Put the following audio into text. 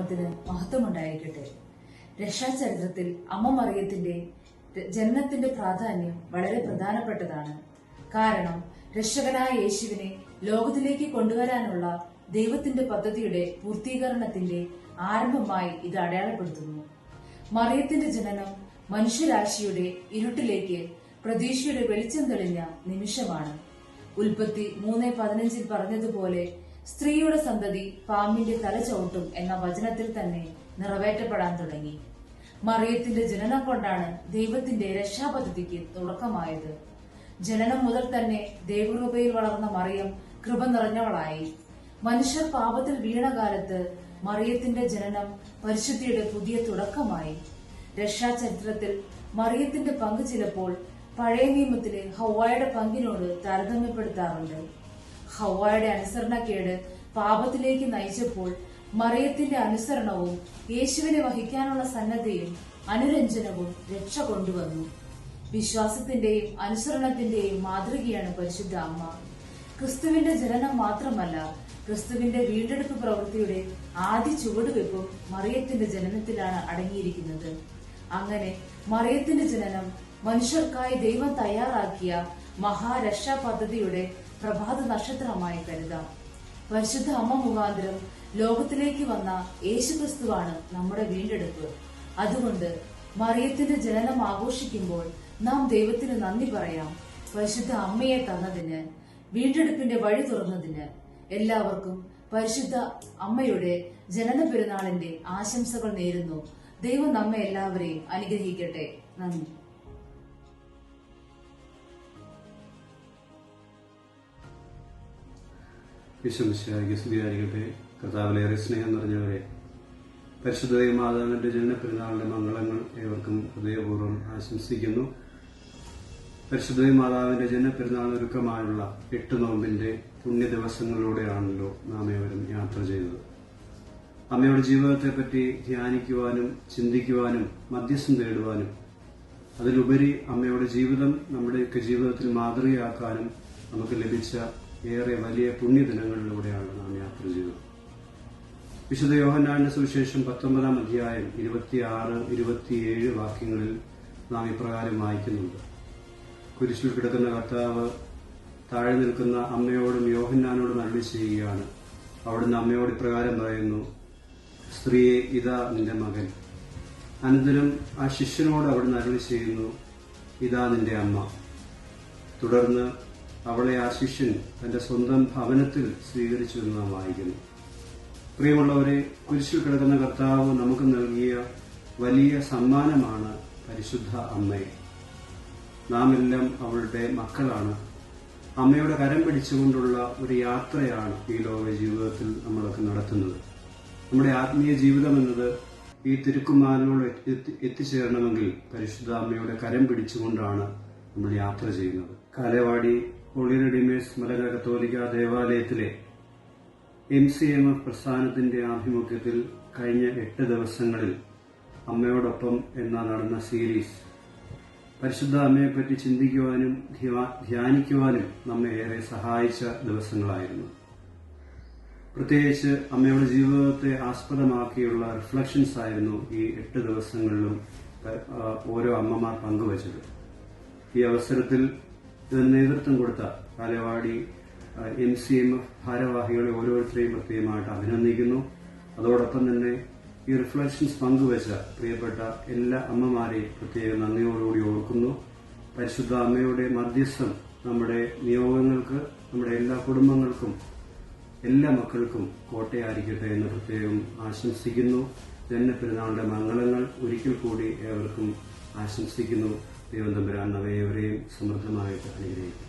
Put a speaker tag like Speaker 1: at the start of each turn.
Speaker 1: നാമത്തിന് മഹത്വമുണ്ടായിരിക്കട്ടെ. രക്ഷാചരിത്രത്തിൽ അമ്മ മറിയത്തിന്റെ ജനനത്തിന്റെ പ്രാധാന്യം വളരെ പ്രധാനപ്പെട്ടതാണ്. കാരണം രക്ഷകനായ യേശുവിനെ ലോകത്തിലേക്ക് കൊണ്ടുവരാനുള്ള ദൈവത്തിന്റെ പദ്ധതിയുടെ പൂർത്തീകരണത്തിന്റെ ആരംഭമായി ഇത് അടയാളപ്പെടുത്തുന്നു. മറിയത്തിന്റെ ജനനം മനുഷ്യരാശിയുടെ ഇരുട്ടിലേക്ക് പ്രതീക്ഷയുടെ വെളിച്ചം തെളിഞ്ഞ നിമിഷമാണ്. ഉൽപ്പത്തി 3:15 പറഞ്ഞതുപോലെ സ്ത്രീയുടെ സന്തതി പാമ്പിന്റെ തല ചവിട്ടും എന്ന വചനത്തിൽ തന്നെ നിറവേറ്റപ്പെടാൻ തുടങ്ങി. മറിയത്തിന്റെ ജനനം കൊണ്ടാണ് ദൈവത്തിന്റെ രക്ഷാപദ്ധതിക്ക് തുടക്കമായത്. ജനനം മുതൽ തന്നെ ദൈവകൃപയിൽ വളർന്ന മറിയം കൃപ നിറഞ്ഞവളായി. മനുഷ്യർ പാപത്തിൽ വീണ കാലത്ത് മറിയത്തിന്റെ ജനനം പരിശുദ്ധിയുടെ പുതിയ തുടക്കമായി. രക്ഷാചരിത്രത്തിൽ മറിയത്തിന്റെ പങ്ക് ചിലപ്പോൾ പഴയ നിയമത്തിലെ ഹവ്വായുടെ പങ്കിനോട് താരതമ്യപ്പെടുത്താറുണ്ട്. ഹവ്വായുടെ അനുസരണക്കേട് പാപത്തിലേക്ക് നയിച്ചപ്പോൾ മറിയത്തിന്റെ അനുസരണവും യേശുവിനെ വഹിക്കാനുള്ള സന്നദ്ധയും അനുരഞ്ജനവും രക്ഷ കൊണ്ടുവന്നു. വിശ്വാസത്തിന്റെയും അനുസരണത്തിന്റെയും മാതൃകയാണ് പരിശുദ്ധ അമ്മ. ക്രിസ്തുവിന്റെ ജനനം മാത്രമല്ല, ക്രിസ്തുവിന്റെ വീണ്ടെടുപ്പ് പ്രവൃത്തിയുടെ ആദ്യ ചുവടുവെപ്പും മറിയത്തിന്റെ ജനനത്തിലാണ് അടങ്ങിയിരിക്കുന്നത്. അങ്ങനെ മറിയത്തിന്റെ ജനനം മനുഷ്യർക്കായി ദൈവം തയ്യാറാക്കിയ മഹാരക്ഷാ പദ്ധതിയുടെ പ്രഭാത നക്ഷത്രമായി കരുതാം. പരിശുദ്ധ അമ്മ മുഖാന്തരം ലോകത്തിലേക്ക് വന്ന യേശുക്രിസ്തുവാണ് നമ്മുടെ വീണ്ടെടുപ്പ്. അതുകൊണ്ട് മറിയത്തിന്റെ ജനനം ആഘോഷിക്കുമ്പോൾ നാം ദൈവത്തിന് നന്ദി പറയാം. പരിശുദ്ധ അമ്മയെ തന്നതിന്, വീണ്ടെടുപ്പിന്റെ വഴി തുറന്നതിന്. എല്ലാവർക്കും പരിശുദ്ധ അമ്മയുടെ ജനന പെരുന്നാളിന്റെ ആശംസകൾ നേരുന്നു. ദൈവം നമ്മെ എല്ലാവരെയും അനുഗ്രഹിക്കട്ടെ. നന്ദി.
Speaker 2: വിശ്വമിശിഹായ്ക്ക് സ്തുതിയായിരിക്കട്ടെ. കർത്താവിലേറെ സ്നേഹം നിറഞ്ഞവരെ, പരിശുദ്ധ മാതാവിന്റെ ജനന പെരുന്നാളിന്റെ മംഗളങ്ങൾ ഏവർക്കും ഹൃദയപൂർവ്വം ആശംസിക്കുന്നു. പരിശുദ്ധ മാതാവിന്റെ ജനന പെരുന്നാൾ ഒരുക്കമായുള്ള 8 നോമ്പിന്റെ പുണ്യ ദിവസങ്ങളിലൂടെയാണല്ലോ നാം ഏവരും യാത്ര ചെയ്തത്. അമ്മയുടെ ജീവിതത്തെപ്പറ്റി ധ്യാനിക്കുവാനും ചിന്തിക്കുവാനും മധ്യസ്ഥം തേടുവാനും അതിലുപരി അമ്മയുടെ ജീവിതം നമ്മുടെയൊക്കെ ജീവിതത്തിൽ മാതൃകയാക്കാനും നമുക്ക് ലഭിച്ച ഏറെ വലിയ പുണ്യദിനങ്ങളിലൂടെയാണ് നാം യാത്ര ചെയ്തത്. വിശുദ്ധ യോഹന്നാന്റെ സുവിശേഷം 19-ാം അധ്യായം 26-27 വാക്യങ്ങളിൽ നാം ഇപ്രകാരം വായിക്കുന്നുണ്ട്. കുരിശിൽ കിടക്കുന്ന കർത്താവ് താഴെ നിൽക്കുന്ന അമ്മയോടും യോഹന്നാനോടും അരുളി ചെയ്യുകയാണ്. അവിടുന്ന് അമ്മയോട് ഇപ്രകാരം പറയുന്നു, സ്ത്രീയെ, ഇതാ നിന്റെ മകൻ. അനന്തരം ആ ശിഷ്യനോട് അവിടുന്ന് അരുളി ചെയ്യുന്നു, ഇതാ നിന്റെ അമ്മ. തുടർന്ന് അവളെ ആ ശിഷ്യൻ തന്റെ സ്വന്തം ഭവനത്തിൽ സ്വീകരിച്ചു എന്ന് നാം വായിക്കുന്നു. പ്രിയമുള്ളവരെ, കുരിശിൽ കിടക്കുന്ന കർത്താവ് നമുക്ക് നൽകിയ വലിയ സമ്മാനമാണ് പരിശുദ്ധ അമ്മയെ. നാം എല്ലാം അവളുടെ മക്കളാണ്. അമ്മയുടെ കരം പിടിച്ചുകൊണ്ടുള്ള ഒരു യാത്രയാണ് ഈ ലോക ജീവിതത്തിൽ നമ്മളൊക്കെ നടത്തുന്നത്. നമ്മുടെ ആത്മീയ ജീവിതം എന്നത് ഈ തിരുക്കുമാരനോട് എത്തിച്ചേരണമെങ്കിൽ പരിശുദ്ധ അമ്മയുടെ കരം പിടിച്ചുകൊണ്ടാണ് നമ്മൾ യാത്ര ചെയ്യുന്നത്. കാലേവാടി ഹോളി റെഡിമേഴ്സ് മലങ്കര കത്തോലിക്ക ദേവാലയത്തിലെ MCMF പ്രസ്ഥാനത്തിന്റെ ആഭിമുഖ്യത്തിൽ കഴിഞ്ഞ 8 ദിവസങ്ങളിൽ അമ്മയോടൊപ്പം എന്ന നടന്ന സീരീസ് പരിശുദ്ധ അമ്മയെപ്പറ്റി ചിന്തിക്കുവാനും ധ്യാനിക്കുവാനും നമ്മെ ഏറെ സഹായിച്ച ദിവസങ്ങളായിരുന്നു. പ്രത്യേകിച്ച് അമ്മയുടെ ജീവിതത്തെ ആസ്പദമാക്കിയുള്ള റിഫ്ലക്ഷൻസ് ആയിരുന്നു ഈ 8 ദിവസങ്ങളിലും ഓരോ അമ്മമാർ പങ്കുവച്ചത്. ഈ അവസരത്തിൽ ഇതിന് നേതൃത്വം കൊടുത്ത കാലേവാടി MCMF ഭാരവാഹികളെ ഓരോരുത്തരെയും പ്രത്യേകമായിട്ട് അഭിനന്ദിക്കുന്നു. അതോടൊപ്പം തന്നെ ഈ റിഫ്ലക്ഷൻസ് പങ്കുവച്ച പ്രിയപ്പെട്ട എല്ലാ അമ്മമാരെയും പ്രത്യേകം നന്ദിയോടുകൂടി ഓർക്കുന്നു. പരിശുദ്ധ അമ്മയുടെ മധ്യസ്ഥം നമ്മുടെ നിയോഗങ്ങൾക്ക്, നമ്മുടെ എല്ലാ കുടുംബങ്ങൾക്കും, എല്ലാ മക്കൾക്കും കോട്ടയായിരിക്കട്ടെ എന്ന് പ്രത്യേകം ആശംസിക്കുന്നു. ജനന പെരുന്നാളിന്റെ മംഗളങ്ങൾ ഒരിക്കൽ കൂടി ഏവർക്കും ആശംസിക്കുന്നു. ദൈവം തമ്പുരാൻ നമ്മെ ഏവരെയും സമൃദ്ധമായിട്ട് അനുഗ്രഹിക്കും.